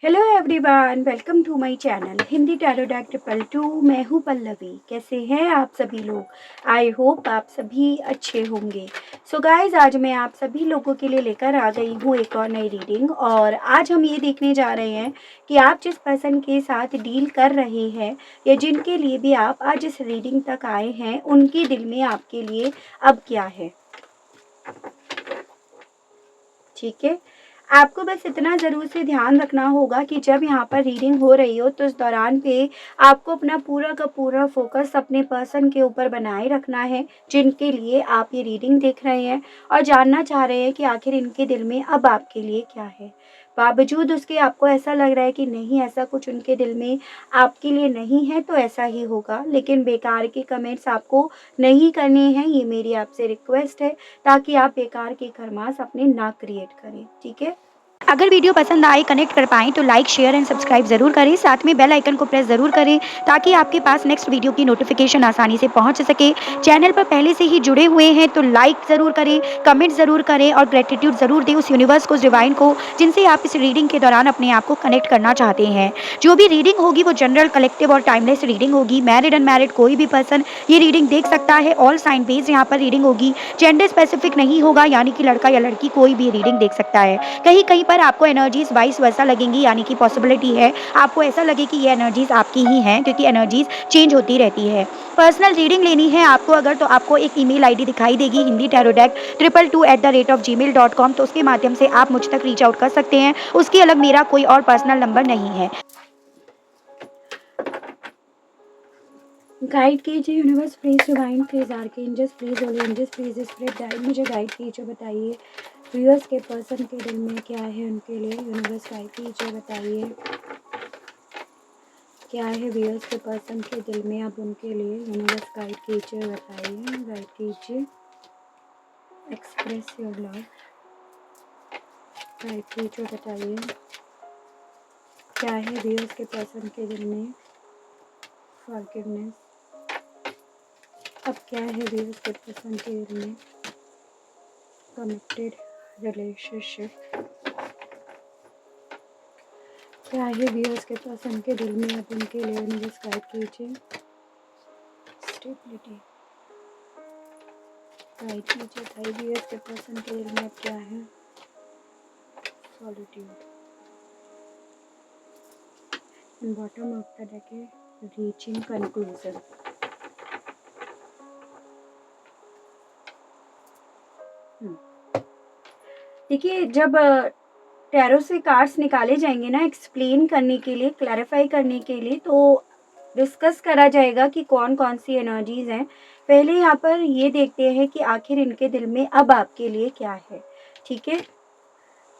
Hello everyone, welcome to my channel Hindi tarot deck 222। मैं हूँ पल्लवी। कैसे हैं आप सभी लोग? आई होप आप सभी अच्छे होंगे। सो गाइज, आज मैं आप सभी लोगों के लिए लेकर आ गई हूँ एक और नई रीडिंग। और आज हम ये देखने जा रहे हैं कि आप जिस पर्सन के साथ डील कर रहे हैं या जिनके लिए भी आप आज इस रीडिंग तक आए हैं, उनके दिल में आपके लिए अब क्या है। ठीक है, आपको बस इतना ज़रूर से ध्यान रखना होगा कि जब यहाँ पर रीडिंग हो रही हो तो उस दौरान पे आपको अपना पूरा का पूरा फोकस अपने पर्सन के ऊपर बनाए रखना है, जिनके लिए आप ये रीडिंग देख रहे हैं और जानना चाह रहे हैं कि आखिर इनके दिल में अब आपके लिए क्या है। बावजूद उसके आपको ऐसा लग रहा है कि नहीं, ऐसा कुछ उनके दिल में आपके लिए नहीं है, तो ऐसा ही होगा। लेकिन बेकार के कमेंट्स आपको नहीं करने हैं, ये मेरी आपसे रिक्वेस्ट है, ताकि आप बेकार के खरमास अपने ना क्रिएट करें। ठीक है, अगर वीडियो पसंद आए, कनेक्ट कर पाएँ तो लाइक, शेयर एंड सब्सक्राइब ज़रूर करें। साथ में बेल आइकन को प्रेस ज़रूर करें ताकि आपके पास नेक्स्ट वीडियो की नोटिफिकेशन आसानी से पहुंच सके। चैनल पर पहले से ही जुड़े हुए हैं तो लाइक ज़रूर करें, कमेंट ज़रूर करें और ग्रेटिट्यूड ज़रूर दें उस यूनिवर्स को, उस डिवाइन को, जिनसे आप इस रीडिंग के दौरान अपने आप को कनेक्ट करना चाहते हैं। जो भी रीडिंग होगी वो जनरल, कलेक्टिव और टाइमलेस रीडिंग होगी। मैरिड, अनमैरिड कोई भी पर्सन ये रीडिंग देख सकता है। ऑल साइन बेस्ड यहाँ पर रीडिंग होगी। जेंडर स्पेसिफिक नहीं होगा, यानी कि लड़का या लड़की कोई भी रीडिंग देख सकता है। कहीं कहीं पर आपको एनर्जीज वाइस वैसा लगेंगी, यानी कि पॉसिबिलिटी है आपको ऐसा लगे कि ये एनर्जीज आपकी ही हैं, क्योंकि एनर्जीज चेंज होती रहती है। पर्सनल रीडिंग लेनी है आपको अगर, तो आपको एक ईमेल आईडी दिखाई देगी, हिंदी टैरो डेक 222@gmail.com। तो उसके माध्यम से आप मुझ तक रीच आउट कर सकते हैं। उसके अलग मेरा कोई और पर्सनल नंबर नहीं है। गाइड कीजिए universe, please divine, please archangels, please holy angels, please spirit guide, मुझे गाइड कीजिए। बताइए व्यूअर्स के पर्सन के दिल में क्या है उनके लिए। यूनिवर्स गाइड कीजिए, बताइए क्या है व्यूअर्स के पर्सन के दिल में अब उनके लिए। यूनिवर्स गाइड कीजिए, बताइए, गाइड कीजिए। एक्सप्रेस योर लव, गाइड कीजिए, बताइए क्या है व्यूअर्स के पर्सन के दिल में। फॉरगिवनेस, अब क्या है व्यूअर्स के पर्सन के दिल में। कमिटेड रिलेशनशिप, क्या है व्यूअर्स के पर्सन के दिल में अब उनके लिए। यूनिवर्स गाइड कीजिए। स्टेबिलिटी, गाइड कीजिए, भाई व्यूअर्स के पर्सन के दिल में अब क्या है। Solitude, bottom of the deck है रीचिंग कंक्लूजन। देखिए, जब टैरो से कार्ड्स निकाले जाएंगे ना, एक्सप्लेन करने के लिए, क्लैरिफाई करने के लिए, तो डिस्कस करा जाएगा कि कौन कौन सी एनर्जीज हैं। पहले यहाँ पर ये देखते हैं कि आखिर इनके दिल में अब आपके लिए क्या है। ठीक है,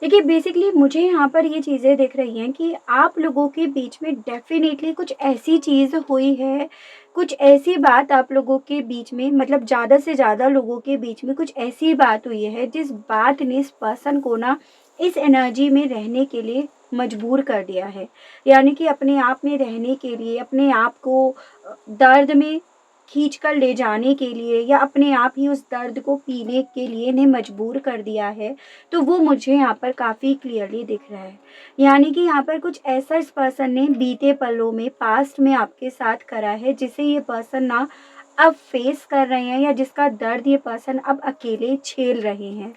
देखिए बेसिकली मुझे यहाँ पर ये चीज़ें दिख रही हैं कि आप लोगों के बीच में डेफिनेटली कुछ ऐसी चीज़ हुई है, कुछ ऐसी बात आप लोगों के बीच में, मतलब ज़्यादा से ज़्यादा लोगों के बीच में कुछ ऐसी बात हुई है जिस बात ने इस पर्सन को ना इस एनर्जी में रहने के लिए मजबूर कर दिया है। यानी कि अपने आप में रहने के लिए, अपने आप को दर्द में खींच कर ले जाने के लिए, या अपने आप ही उस दर्द को पीने के लिए इन्हें मजबूर कर दिया है। तो वो मुझे यहाँ पर काफ़ी क्लियरली दिख रहा है। यानी कि यहाँ पर कुछ ऐसा इस पर्सन ने बीते पलों में, पास्ट में आपके साथ करा है, जिसे ये पर्सन ना अब फेस कर रहे हैं, या जिसका दर्द ये पर्सन अब अकेले झेल रहे हैं।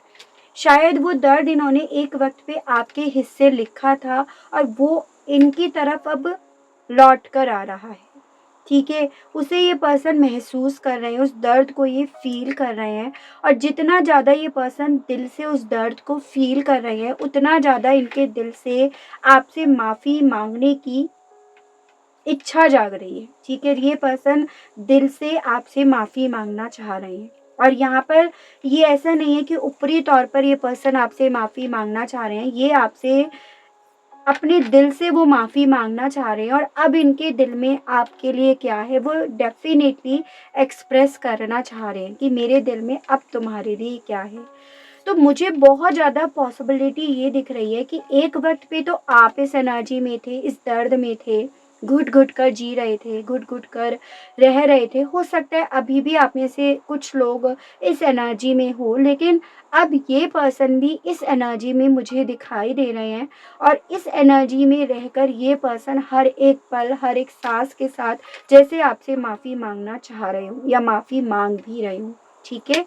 शायद वो दर्द इन्होंने एक वक्त पे आपके हिस्से लिखा था और वो इनकी तरफ अब लौट कर आ रहा है। ठीक है, उसे ये पर्सन महसूस कर रहे हैं, उस दर्द को ये फील कर रहे हैं। और जितना ज़्यादा ये पर्सन दिल से उस दर्द को फील कर रहे हैं, उतना ज़्यादा इनके दिल से आपसे माफ़ी मांगने की इच्छा जाग रही है। ठीक है, ये पर्सन दिल से आपसे माफ़ी मांगना चाह रहे हैं। और यहाँ पर ये ऐसा नहीं है कि ऊपरी तौर पर ये पर्सन आपसे माफ़ी मांगना चाह रहे हैं, ये आपसे अपने दिल से वो माफ़ी मांगना चाह रहे हैं। और अब इनके दिल में आपके लिए क्या है, वो डेफिनेटली एक्सप्रेस करना चाह रहे हैं कि मेरे दिल में अब तुम्हारे लिए क्या है। तो मुझे बहुत ज़्यादा पॉसिबिलिटी ये दिख रही है कि एक वक्त पे तो आप इस एनर्जी में थे, इस दर्द में थे, घुट घुट कर जी रहे थे, घुट घुट कर रह रहे थे। हो सकता है अभी भी आप में से कुछ लोग इस एनर्जी में हो, लेकिन अब ये पर्सन भी इस एनर्जी में मुझे दिखाई दे रहे हैं, और इस एनर्जी में रहकर ये पर्सन हर एक पल, हर एक सांस के साथ जैसे आपसे माफ़ी मांगना चाह रहे हूँ या माफ़ी मांग भी रही हूँ। ठीक है,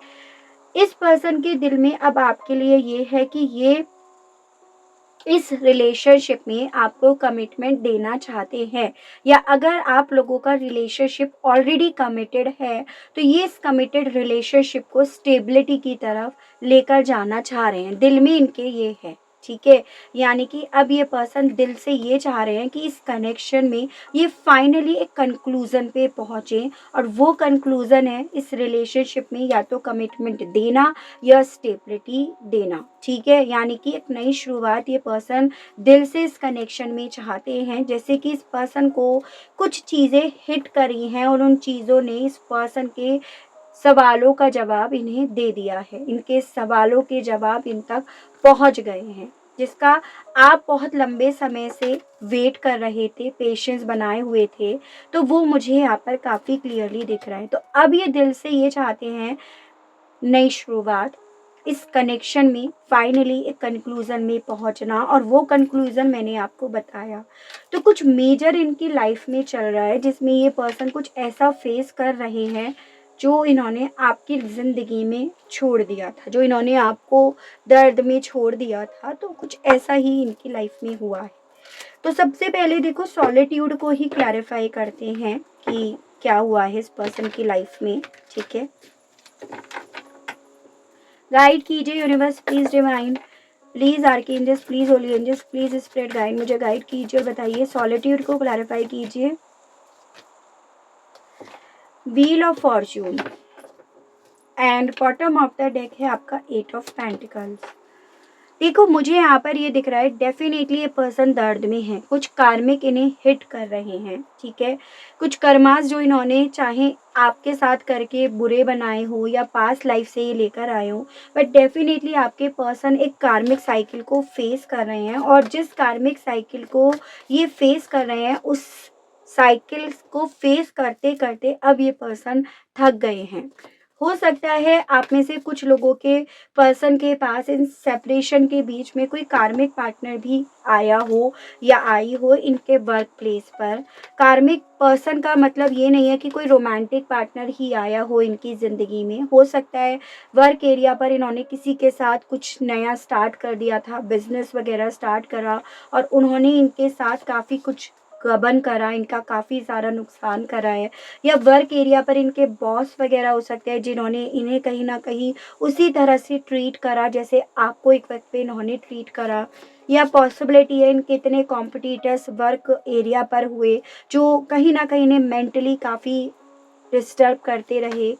इस पर्सन के दिल में अब आपके लिए ये है कि ये इस रिलेशनशिप में आपको कमिटमेंट देना चाहते हैं, या अगर आप लोगों का रिलेशनशिप ऑलरेडी कमिटेड है तो ये इस कमिटेड रिलेशनशिप को स्टेबिलिटी की तरफ लेकर जाना चाह रहे हैं। दिल में इनके ये है। ठीक है, यानी कि अब ये पर्सन दिल से ये चाह रहे हैं कि इस कनेक्शन में ये फाइनली एक कंक्लूजन पे पहुंचे, और वो कंक्लूजन है इस रिलेशनशिप में या तो कमिटमेंट देना या स्टेबिलिटी देना। ठीक है, यानी कि एक नई शुरुआत ये पर्सन दिल से इस कनेक्शन में चाहते हैं। जैसे कि इस पर्सन को कुछ चीज़ें हिट करी हैं और उन चीज़ों ने इस पर्सन के सवालों का जवाब इन्हें दे दिया है, इनके सवालों के जवाब इन तक पहुंच गए हैं, जिसका आप बहुत लंबे समय से वेट कर रहे थे, पेशेंस बनाए हुए थे। तो वो मुझे यहाँ पर काफ़ी क्लियरली दिख रहा है। तो अब ये दिल से ये चाहते हैं नई शुरुआत, इस कनेक्शन में फाइनली एक कंक्लूजन में पहुंचना, और वो कंक्लूजन मैंने आपको बताया। तो कुछ मेजर इनकी लाइफ में चल रहा है जिसमें ये पर्सन कुछ ऐसा फेस कर रहे हैं जो इन्होंने आपकी ज़िंदगी में छोड़ दिया था, जो इन्होंने आपको दर्द में छोड़ दिया था। तो कुछ ऐसा ही इनकी लाइफ में हुआ है। तो सबसे पहले देखो सॉलिट्यूड को ही क्लैरिफाई करते हैं कि क्या हुआ है इस पर्सन की लाइफ में। ठीक है, गाइड कीजिए universe, please divine, please archangels, please holy angels, please spirit guide, मुझे गाइड कीजिए और बताइए, सॉलिट्यूड को क्लैरिफाई कीजिए। Wheel of fortune and bottom of the deck है आपका 8 ऑफ पेंटिकल्स। देखो मुझे यहाँ पर ये दिख रहा है डेफिनेटली ये पर्सन दर्द में है, कुछ कार्मिक इन्हें हिट कर रहे हैं। ठीक है, कुछ कर्मास जो इन्होंने चाहे आपके साथ करके बुरे बनाए हो या पास्ट लाइफ से ये लेकर आए हो, बट डेफिनेटली आपके पर्सन एक कार्मिक साइकिल को फेस कर रहे हैं, और जिस कार्मिक साइकिल को ये फेस कर रहे हैं उस साइकिल को फेस करते करते अब ये पर्सन थक गए हैं। हो सकता है आप में से कुछ लोगों के पर्सन के पास इन सेपरेशन के बीच में कोई कार्मिक पार्टनर भी आया हो या आई हो इनके वर्क प्लेस पर। कार्मिक पर्सन का मतलब ये नहीं है कि कोई रोमांटिक पार्टनर ही आया हो इनकी ज़िंदगी में। हो सकता है वर्क एरिया पर इन्होंने किसी के साथ कुछ नया स्टार्ट कर दिया था, बिजनेस वगैरह स्टार्ट करा, और उन्होंने इनके साथ काफ़ी कुछ गबन करा, इनका काफ़ी सारा नुकसान करा है। या वर्क एरिया पर इनके बॉस वगैरह हो सकते हैं जिन्होंने इन्हें कहीं ना कहीं उसी तरह से ट्रीट करा जैसे आपको एक वक्त पे इन्होंने ट्रीट करा। या पॉसिबिलिटी है इनके इतने कॉम्पिटिटर्स वर्क एरिया पर हुए जो कहीं ना कहीं इन्हें मेंटली काफ़ी डिस्टर्ब करते रहे,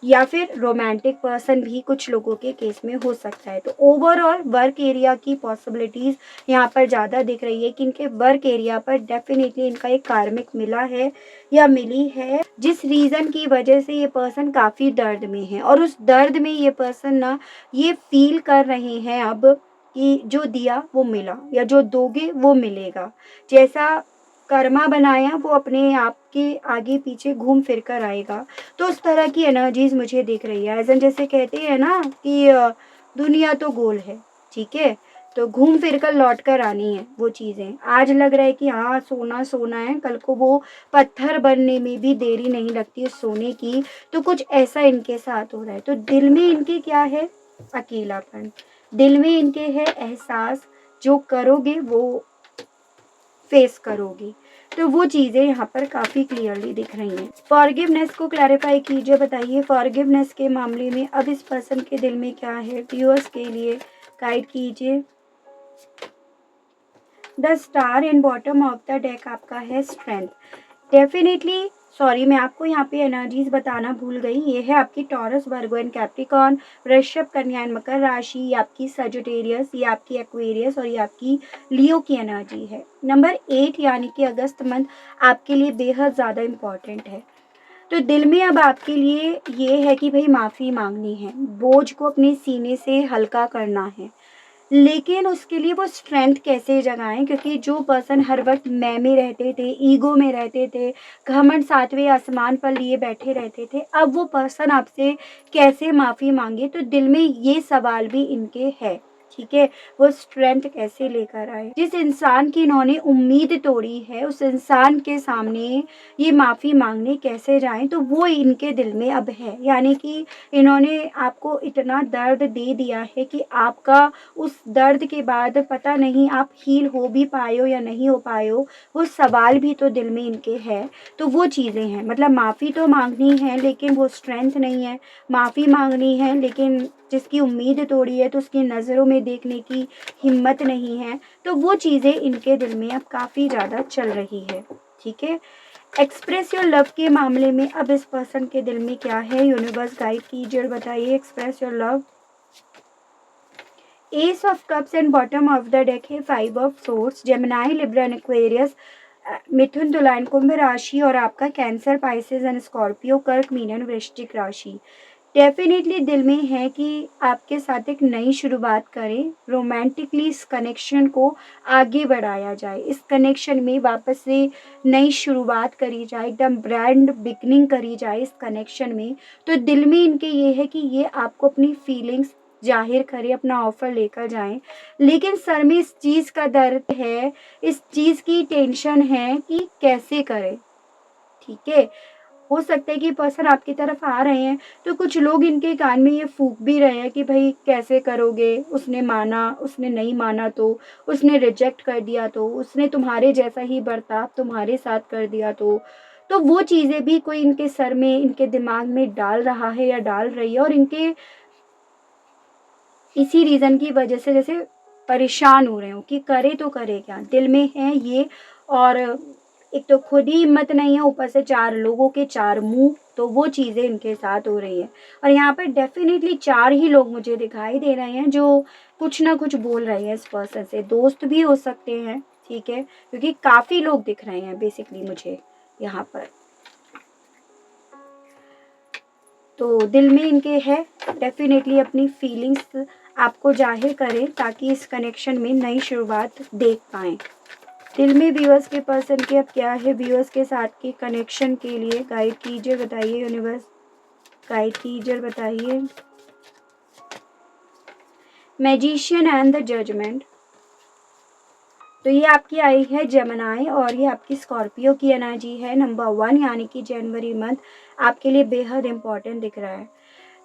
या फिर रोमांटिक पर्सन भी कुछ लोगों के केस में हो सकता है। तो ओवरऑल वर्क एरिया की पॉसिबिलिटीज़ यहाँ पर ज़्यादा दिख रही है कि इनके वर्क एरिया पर डेफिनेटली इनका एक कार्मिक मिला है या मिली है, जिस रीज़न की वजह से ये पर्सन काफ़ी दर्द में है, और उस दर्द में ये पर्सन ना ये फील कर रहे हैं अब कि जो दिया वो मिला, या जो दोगे वो मिलेगा। जैसा कर्मा बनाया वो अपने आप के आगे पीछे घूम फिर कर आएगा। तो उस तरह की एनर्जीज मुझे दिख रही है। ऐसा जैसे कहते हैं ना कि दुनिया तो गोल है। ठीक है, तो घूम फिर कर लौट कर आनी है वो चीज़ें। आज लग रहा है कि हाँ सोना सोना है, कल को वो पत्थर बनने में भी देरी नहीं लगती उस सोने की। तो कुछ ऐसा इनके साथ हो रहा है। तो दिल में इनके क्या है? अकेलापन। दिल में इनके है एहसास, जो करोगे वो फेस करोगी। तो वो चीज़ें यहाँ पर काफ़ी क्लियरली दिख रही हैं। फॉरगिवनेस को क्लैरिफाई कीजिए, बताइए फॉरगिवनेस के मामले में अब इस पर्सन के दिल में क्या है? व्यूअर्स के लिए गाइड कीजिए। The star in bottom of the deck आपका है स्ट्रेंथ। डेफिनेटली सॉरी मैं आपको यहाँ पे एनर्जीज बताना भूल गई। ये है आपकी टॉरस, वर्गो एंड कैप्रिकॉर्न, वृषभ, कन्या एंड मकर राशि, ये आपकी सजिटेरियस, ये आपकी एक्वेरियस और ये आपकी लियो की एनर्जी है। नंबर 8 यानी कि अगस्त मंथ आपके लिए बेहद ज़्यादा इम्पॉर्टेंट है। तो दिल में अब आपके लिए ये है कि भाई माफ़ी मांगनी है, बोझ को अपने सीने से हल्का करना है। लेकिन उसके लिए वो स्ट्रेंथ कैसे जगाएं, क्योंकि जो पर्सन हर वक्त मैं में रहते थे, ईगो में रहते थे, घमंड सातवें आसमान पर लिए बैठे रहते थे, अब वो पर्सन आपसे कैसे माफ़ी मांगे। तो दिल में ये सवाल भी इनके है, ठीक है। वो स्ट्रेंथ कैसे लेकर आए, जिस इंसान की इन्होंने उम्मीद तोड़ी है उस इंसान के सामने ये माफ़ी मांगने कैसे जाएं। तो वो इनके दिल में अब है, यानी कि इन्होंने आपको इतना दर्द दे दिया है कि आपका उस दर्द के बाद पता नहीं आप हील हो भी पाए हो या नहीं हो पाए हो, वो सवाल भी तो दिल में इनके है। तो वो चीज़ें हैं, मतलब माफ़ी तो मांगनी है लेकिन वो स्ट्रेंथ नहीं है, माफ़ी मांगनी है लेकिन जिसकी उम्मीद तोड़ी है तो उसकी नज़रों में देखने की हिम्मत नहीं है। तो वो चीज़ें इनके दिल में अब काफ़ी ज़्यादा चल रही है, ठीक है। एक्सप्रेस योर लव के मामले में अब इस पर्सन के दिल में क्या है, यूनिवर्स गाइड कीजिए और बताइए। Express your love, ace of cups and bottom of the deck है 5 of swords, Gemini, Libra and Aquarius, मिथुन, तुला एंड कुंभ राशि, और आपका कैंसर, पाइसेस एंड स्कॉर्पियो, कर्क, मीन एंड वृश्चिक राशि। डेफिनेटली दिल में है कि आपके साथ एक नई शुरुआत करें, रोमांटिकली इस कनेक्शन को आगे बढ़ाया जाए, इस कनेक्शन में वापस से नई शुरुआत करी जाए, एकदम ब्रांड बिगनिंग करी जाए इस कनेक्शन में। तो दिल में इनके ये है कि ये आपको अपनी फीलिंग्स जाहिर करें, अपना ऑफर लेकर जाएं, लेकिन सर में इस चीज़ का दर्द है, इस चीज़ की टेंशन है कि कैसे करें, ठीक है। हो सकता है कि पर्सन आपकी तरफ आ रहे हैं तो कुछ लोग इनके कान में ये फूंक भी रहे हैं कि भाई कैसे करोगे, उसने माना, उसने नहीं माना तो, उसने रिजेक्ट कर दिया तो, उसने तुम्हारे जैसा ही बर्ताव तुम्हारे साथ कर दिया तो वो चीज़ें भी कोई इनके सर में, इनके दिमाग में डाल रहा है या डाल रही है, और इनके इसी रीज़न की वजह से जैसे परेशान हो रहे हो कि करे तो करे क्या, दिल में है ये। और एक तो खुद ही हिम्मत नहीं है, ऊपर से 4 लोगों के 4 मुँह, तो वो चीज़ें इनके साथ हो रही हैं। और यहाँ पर डेफ़िनेटली 4 ही लोग मुझे दिखाई दे रहे हैं जो कुछ ना कुछ बोल रहे हैं इस पर्सन से, दोस्त भी हो सकते हैं, ठीक है, क्योंकि काफ़ी लोग दिख रहे हैं बेसिकली मुझे यहाँ पर। तो दिल में इनके है, डेफिनेटली अपनी फीलिंग्स आपको जाहिर करें ताकि इस कनेक्शन में नई शुरुआत देख पाएँ। दिल में व्यूअर्स के पर्सन के अब क्या है, व्यूअर्स के साथ के कनेक्शन के लिए गाइड कीजिए, बताइए यूनिवर्स, गाइड कीजिए और बताइए। मैजिशियन एंड द जजमेंट, तो ये आपकी आई है जेमिनी और ये आपकी स्कॉर्पियो की एनर्जी है, नंबर 1, यानी कि जनवरी मंथ आपके लिए बेहद इम्पॉर्टेंट दिख रहा है।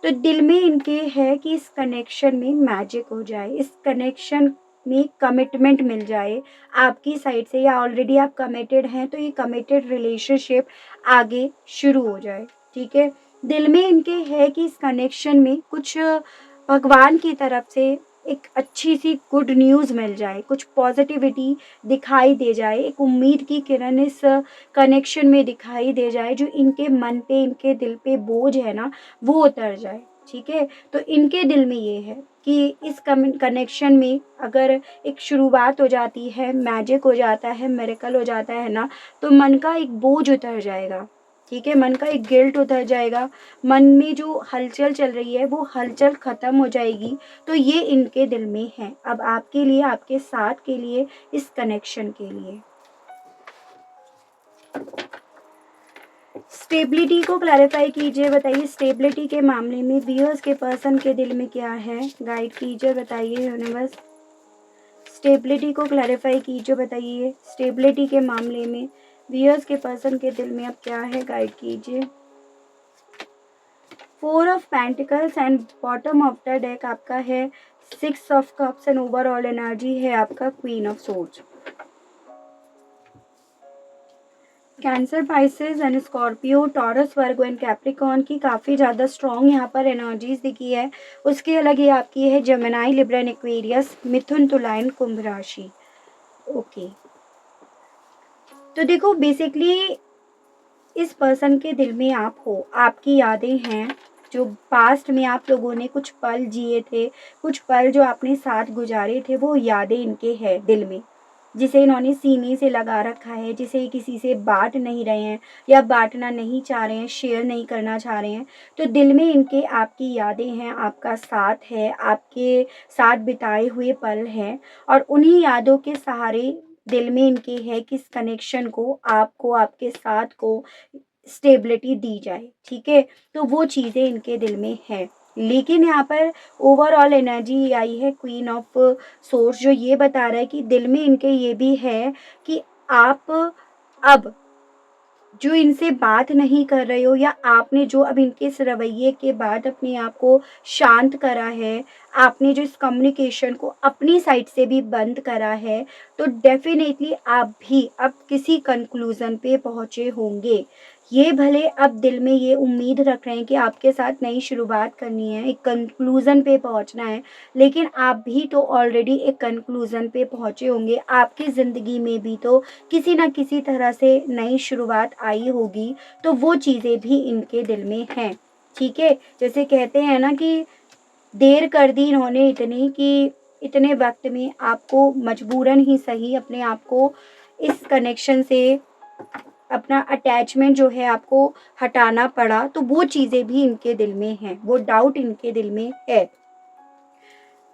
तो दिल में इनके है कि इस कनेक्शन में मैजिक हो जाए, इस कनेक्शन में कमिटमेंट मिल जाए आपकी साइड से, या ऑलरेडी आप कमिटेड हैं तो ये कमिटेड रिलेशनशिप आगे शुरू हो जाए, ठीक है। दिल में इनके है कि इस कनेक्शन में कुछ भगवान की तरफ से एक अच्छी सी गुड न्यूज़ मिल जाए, कुछ पॉजिटिविटी दिखाई दे जाए, एक उम्मीद की किरण इस कनेक्शन में दिखाई दे जाए, जो इनके मन पे, इनके दिल पे बोझ है ना, वो उतर जाए, ठीक है। तो इनके दिल में ये है कि इस कनेक्शन में अगर एक शुरुआत हो जाती है, मैजिक हो जाता है, मिरेकल हो जाता है ना, तो मन का एक बोझ उतर जाएगा, ठीक है, मन का एक गिल्ट उतर जाएगा, मन में जो हलचल चल रही है वो हलचल खत्म हो जाएगी। तो ये इनके दिल में है अब आपके लिए, आपके साथ के लिए, इस कनेक्शन के लिए। स्टेबिलिटी को क्लैरिफाई कीजिए, बताइए स्टेबिलिटी के मामले में व्यूअर्स के पर्सन के दिल में क्या है, गाइड कीजिए, बताइए यूनिवर्स। स्टेबिलिटी को क्लैरिफाई कीजिए, बताइए स्टेबिलिटी के मामले में व्यूअर्स के पर्सन के दिल में अब क्या है, गाइड कीजिए। 4 of pentacles and bottom of the deck आपका है 6 of cups and overall energy है आपका queen of swords. Cancer, Pisces and Scorpio, taurus, Virgo and Capricorn की काफ़ी ज़्यादा स्ट्रॉन्ग यहाँ पर एनर्जीज दिखी है। उसके अलग ये आपकी है जेमिनी, लिब्रा एंड एक्वेरियस, मिथुन, तुला एंड कुंभ राशि। ओके, तो देखो बेसिकली इस पर्सन के दिल में आप हो, आपकी यादें हैं, जो पास्ट में आप लोगों ने कुछ पल जिए थे, कुछ पल जो आपने साथ गुजारे थे, वो यादें इनके हैं दिल में, जिसे इन्होंने सीने से लगा रखा है, जिसे किसी से बांट नहीं रहे हैं या बांटना नहीं चाह रहे हैं, शेयर नहीं करना चाह रहे हैं। तो दिल में इनके आपकी यादें हैं, आपका साथ है, आपके साथ बिताए हुए पल हैं, और उन्हीं यादों के सहारे दिल में इनके है कि इस कनेक्शन को, आपको, आपके साथ को स्टेबिलिटी दी जाए, ठीक है? तो वो चीज़ें इनके दिल में है। लेकिन यहाँ पर ओवरऑल एनर्जी आई है क्वीन ऑफ सोर्स, जो ये बता रहा है कि दिल में इनके ये भी है कि आप अब जो इनसे बात नहीं कर रहे हो, या आपने जो अब इनके इस रवैये के बाद अपने आप को शांत करा है, आपने जो इस कम्युनिकेशन को अपनी साइड से भी बंद करा है, तो डेफ़िनेटली आप भी अब किसी कंक्लूज़न पे पहुँचे होंगे। ये भले अब दिल में ये उम्मीद रख रहे हैं कि आपके साथ नई शुरुआत करनी है, एक कंक्लूज़न पे पहुँचना है, लेकिन आप भी तो ऑलरेडी एक कंक्लूज़न पे पहुँचे होंगे। आपकी ज़िंदगी में भी तो किसी न किसी तरह से नई शुरुआत आई होगी, तो वो चीज़ें भी इनके दिल में हैं, ठीक है? जैसे कहते हैं ना कि देर कर दी इन्होंने इतनी कि इतने वक़्त में आपको मजबूरन ही सही अपने आप को इस कनेक्शन से, अपना अटैचमेंट जो है आपको हटाना पड़ा, तो वो चीज़ें भी इनके दिल में हैं, वो डाउट इनके दिल में है।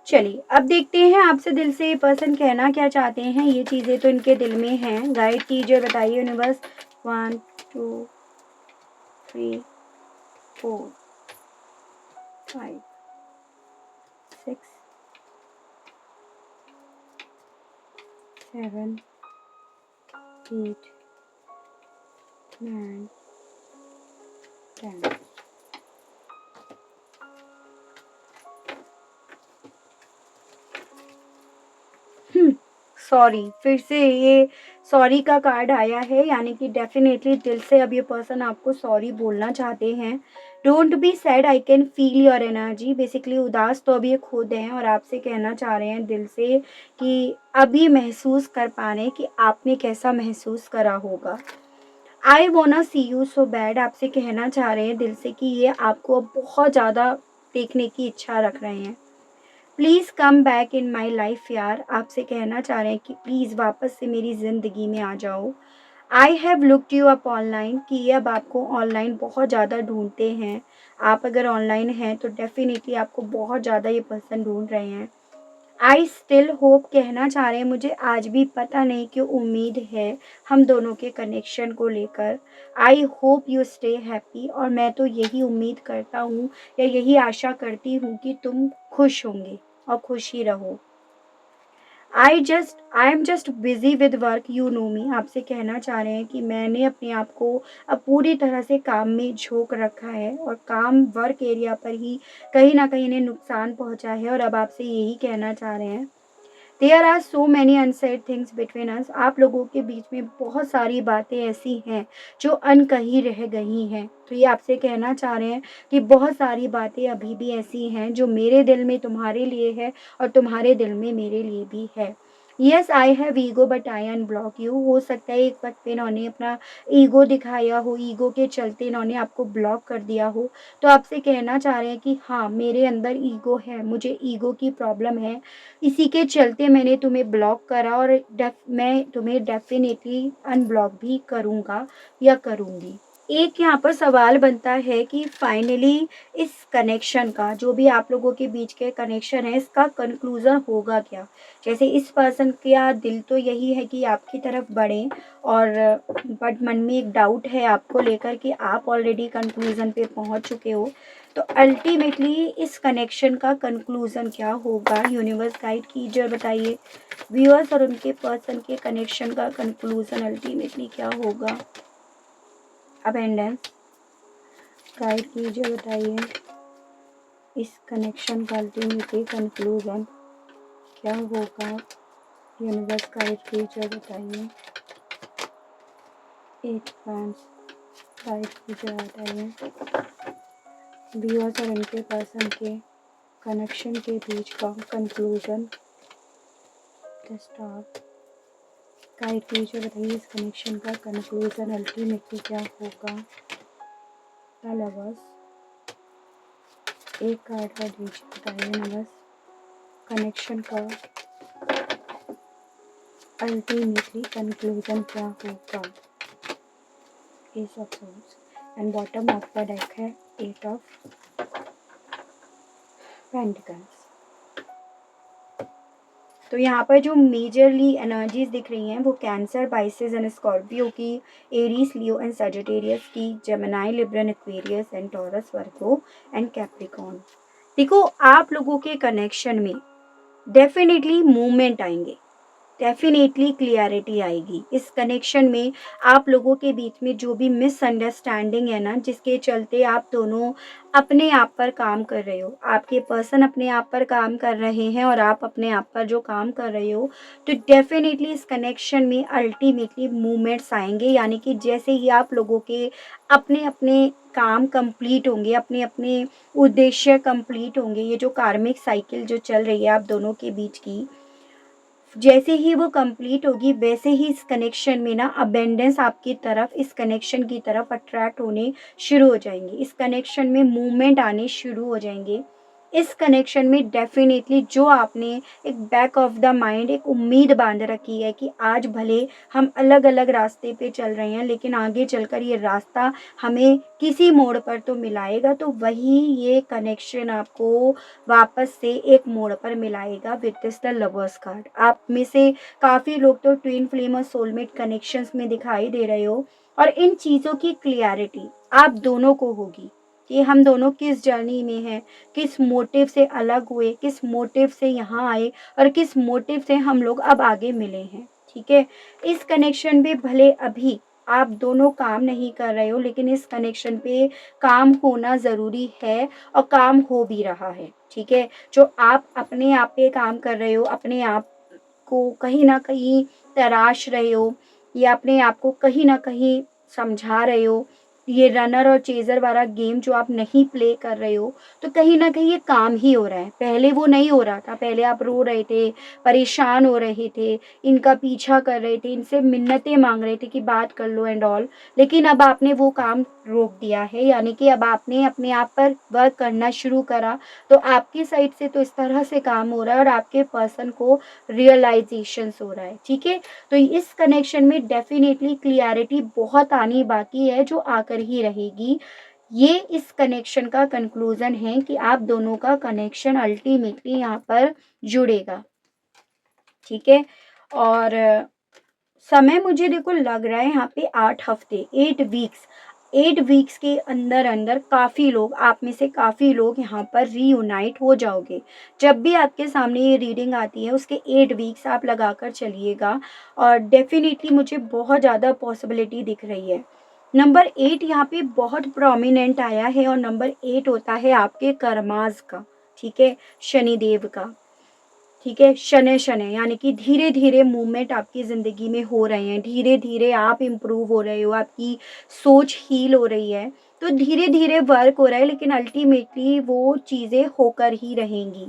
चलिए, अब देखते हैं आपसे दिल से ये पर्सन कहना क्या चाहते हैं। ये चीज़ें तो इनके दिल में हैं। गाइड कीजिए, बताइए यूनिवर्स। 1 2 3 4 5 6 7 8 9 10। सॉरी, फिर से ये सॉरी का कार्ड आया है, यानी कि डेफ़िनेटली दिल से अब ये पर्सन आपको सॉरी बोलना चाहते हैं। Don't be sad, I can feel your energy. Basically उदास तो अब ये खुद हैं और आपसे कहना चाह रहे हैं दिल से कि अब ये महसूस कर पा रहे हैं कि आपने कैसा महसूस करा होगा। आई वांना सी यू सो बैड, आपसे कहना चाह रहे हैं दिल से कि ये आपको अब बहुत ज़्यादा देखने की इच्छा रख रहे हैं। Please come back in my life यार, आपसे कहना चाह रहे हैं कि प्लीज़ वापस से मेरी ज़िंदगी में आ जाओ। I have looked you up online, कि ये अब आपको ऑनलाइन बहुत ज़्यादा ढूंढते हैं। आप अगर ऑनलाइन हैं तो डेफ़िनेटली आपको बहुत ज़्यादा ये पर्सन ढूंढ रहे हैं। आई स्टिल होप, कहना चाह रहे हैं मुझे आज भी पता नहीं क्यों उम्मीद है हम दोनों के कनेक्शन को लेकर। I hope you stay happy, और मैं तो यही उम्मीद करता हूँ या यही आशा करती हूँ कि तुम खुश होंगे और खुश ही रहो। I am just busy with work, you know me, आपसे कहना चाह रहे हैं कि मैंने अपने आप को अब पूरी तरह से काम में झोंक रखा है, और काम वर्क एरिया पर ही कहीं न कहीं इन्हें नुकसान पहुँचा है, और अब आपसे यही कहना चाह रहे हैं। There are so many unsaid things between us, आप लोगों के बीच में बहुत सारी बातें ऐसी हैं जो अनकही रह गई हैं। तो ये आपसे कहना चाह रहे हैं कि बहुत सारी बातें अभी भी ऐसी हैं जो मेरे दिल में तुम्हारे लिए है, और तुम्हारे दिल में मेरे लिए भी है। Yes I have ego but I unblock you, हो सकता है एक वक्त पे इन्होंने अपना ईगो दिखाया हो, ईगो के चलते इन्होंने आपको ब्लॉक कर दिया हो। तो आपसे कहना चाह रहे हैं कि हाँ, मेरे अंदर ईगो है, मुझे ईगो की प्रॉब्लम है, इसी के चलते मैंने तुम्हें ब्लॉक करा, और मैं तुम्हें डेफ़िनेटली अनब्लॉक भी करूँगा या करूँगी। एक यहाँ पर सवाल बनता है कि फाइनली इस कनेक्शन का, जो भी आप लोगों के बीच के कनेक्शन है, इसका कंक्लूज़न होगा क्या? जैसे इस पर्सन का दिल तो यही है कि आपकी तरफ बढ़ें, और बट मन में एक डाउट है आपको लेकर कि आप ऑलरेडी कंक्लूज़न पे पहुँच चुके हो। तो अल्टीमेटली इस कनेक्शन का कंक्लूज़न क्या होगा? यूनिवर्स गाइड कीजिए और बताइए व्यूअर्स और उनके पर्सन के कनेक्शन का कंक्लूज़न अल्टीमेटली क्या होगा? अबेंडेंस गाइड कीजिए, बताइए इस कनेक्शन का अल्टीमेटली कंक्लूज़न क्या होगा? यूनिवर्स गाइड कीजिए, बताइए 8 प्लान्स गाइड कीजिए, बताइए व्यूअर्स और उनके पर्सन के कनेक्शन के बीच का कंक्लूज़न। द स्टार गाइड कीजिए, बताइए इस कनेक्शन का कंक्लूज़न अल्टीमेटली क्या होगा? द लवर्स एक कार्ड का दीजिए, बताइए यूनिवर्स कनेक्शन का अल्टीमेटली कंक्लूजन क्या होगा। S of swords and bottom of the deck है एट ऑफ पेंटिकल्स। तो यहाँ पर जो मेजरली एनर्जीज दिख रही हैं वो कैंसर, पाइसेस एंड स्कॉर्पियो की, एरीज, लियो एंड सजिटेरियस की, Gemini, Libran, Aquarius and taurus, Virgo and Capricorn. देखो, आप लोगों के कनेक्शन में डेफिनेटली मूवमेंट आएंगे, डेफिनेटली क्लियरिटी आएगी। इस कनेक्शन में आप लोगों के बीच में जो भी मिसअंडरस्टैंडिंग है ना, जिसके चलते आप दोनों अपने आप पर काम कर रहे हो, आपके पर्सन अपने आप पर काम कर रहे हैं और आप अपने आप पर जो काम कर रहे हो, तो डेफिनेटली इस कनेक्शन में अल्टीमेटली मूवमेंट्स आएंगे। यानी कि जैसे ही आप लोगों के अपने अपने काम कंप्लीट होंगे, अपने अपने उद्देश्य कंप्लीट होंगे, ये जो कार्मिक साइकिल जो चल रही है आप दोनों के बीच की, जैसे ही वो कंप्लीट होगी वैसे ही इस कनेक्शन में ना अबेंडेंस आपकी तरफ, इस कनेक्शन की तरफ अट्रैक्ट होने शुरू हो जाएंगे। इस कनेक्शन में मूवमेंट आने शुरू हो जाएंगे। इस कनेक्शन में डेफिनेटली जो आपने एक बैक ऑफ द माइंड एक उम्मीद बांध रखी है कि आज भले हम अलग अलग रास्ते पे चल रहे हैं, लेकिन आगे चलकर ये रास्ता हमें किसी मोड़ पर तो मिलाएगा, तो वही ये कनेक्शन आपको वापस से एक मोड़ पर मिलाएगा with this the lovers card. आप में से काफ़ी लोग तो ट्विन फ्लेम और सोलमेट कनेक्शंस में दिखाई दे रहे हो, और इन चीज़ों की क्लियरिटी आप दोनों को होगी कि हम दोनों किस जर्नी में हैं, किस मोटिव से अलग हुए, किस मोटिव से यहाँ आए और किस मोटिव से हम लोग अब आगे मिले हैं। ठीक है, इस कनेक्शन पे भले अभी आप दोनों काम नहीं कर रहे हो, लेकिन इस कनेक्शन पे काम होना ज़रूरी है और काम हो भी रहा है। ठीक है, जो आप अपने आप पे काम कर रहे हो, अपने आप को कहीं ना कहीं तराश रहे हो या अपने आप को कहीं ना कहीं समझा रहे हो, ये रनर और चेजर वाला गेम जो आप नहीं प्ले कर रहे हो, तो कहीं ना कहीं ये काम ही हो रहा है। पहले वो नहीं हो रहा था, पहले आप रो रहे थे, परेशान हो रहे थे, इनका पीछा कर रहे थे, इनसे मिन्नतें मांग रहे थे कि बात कर लो एंड ऑल, लेकिन अब आपने वो काम रोक दिया है। यानी कि अब आपने अपने आप पर वर्क करना शुरू करा, तो आपकी साइड से तो इस तरह से काम हो रहा है और आपके पर्सन को रियलाइजेशन हो रहा है। ठीक है, तो इस कनेक्शन में डेफिनेटली क्लियरिटी बहुत आनी बाकी है, जो आकर ही रहेगी। ये इस कनेक्शन का कंक्लूजन है कि आप दोनों का कनेक्शन अल्टीमेटली यहाँ पर जुड़ेगा। ठीक है, और समय मुझे देखो लग रहा है यहाँ पे 8 हफ्ते, 8 वीक्स, 8 वीक्स के अंदर अंदर काफ़ी लोग, आप में से काफ़ी लोग यहाँ पर रीयूनाइट हो जाओगे। जब भी आपके सामने ये रीडिंग आती है उसके 8 वीक्स आप लगा कर चलिएगा, और डेफिनेटली मुझे बहुत ज़्यादा पॉसिबिलिटी दिख रही है। नंबर 8 यहाँ पे बहुत प्रोमिनेंट आया है, और नंबर 8 होता है आपके कर्माज का। ठीक है, शनिदेव का। ठीक है, शनै शनै यानी कि धीरे धीरे मूवमेंट आपकी ज़िंदगी में हो रहे हैं, धीरे धीरे आप इम्प्रूव हो रहे हो, आपकी सोच हील हो रही है, तो धीरे धीरे वर्क हो रहा है, लेकिन अल्टीमेटली वो चीज़ें होकर ही रहेंगी।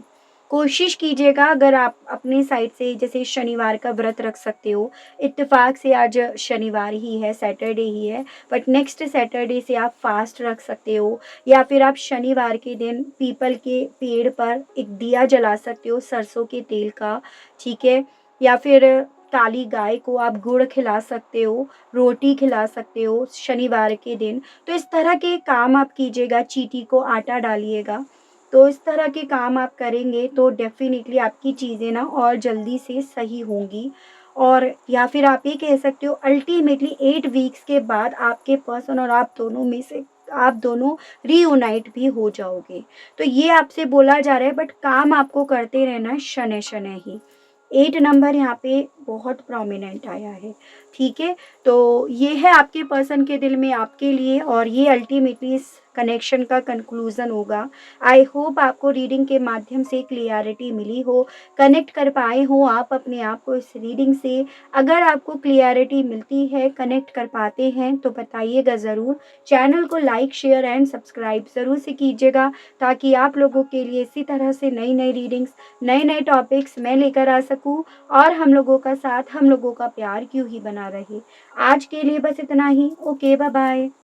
कोशिश कीजिएगा, अगर आप अपनी साइड से जैसे शनिवार का व्रत रख सकते हो, इत्तेफाक से आज शनिवार ही है, सैटरडे ही है, बट नेक्स्ट सैटरडे से आप फास्ट रख सकते हो, या फिर आप शनिवार के दिन पीपल के पेड़ पर एक दिया जला सकते हो सरसों के तेल का। ठीक है, या फिर काली गाय को आप गुड़ खिला सकते हो, रोटी खिला सकते हो शनिवार के दिन। तो इस तरह के काम आप कीजिएगा, चींटी को आटा डालिएगा, तो इस तरह के काम आप करेंगे तो डेफिनेटली आपकी चीज़ें ना और जल्दी से सही होंगी। और या फिर आप ये कह सकते हो अल्टीमेटली 8 वीक्स के बाद आपके पर्सन और आप दोनों में से आप दोनों रीयूनाइट भी हो जाओगे। तो ये आपसे बोला जा रहा है, बट काम आपको करते रहना शनै शनै ही। 8 नंबर यहाँ पे बहुत प्रोमिनेंट आया है। ठीक है, तो ये है आपके पर्सन के दिल में आपके लिए, और ये अल्टीमेटली इस कनेक्शन का कंक्लूजन होगा। आई होप आपको रीडिंग के माध्यम से क्लियरिटी मिली हो, कनेक्ट कर पाए हो आप अपने आप को इस रीडिंग से। अगर आपको क्लियरिटी मिलती है, कनेक्ट कर पाते हैं, तो बताइएगा ज़रूर। चैनल को लाइक, शेयर एंड सब्सक्राइब ज़रूर से कीजिएगा, ताकि आप लोगों के लिए इसी तरह से नई नई रीडिंग्स, नए नए टॉपिक्स मैं लेकर आ सकूं, और हम लोगों का साथ, हम लोगों का प्यार क्यों ही बना रहे। आज के लिए बस इतना ही। Okay, bye bye.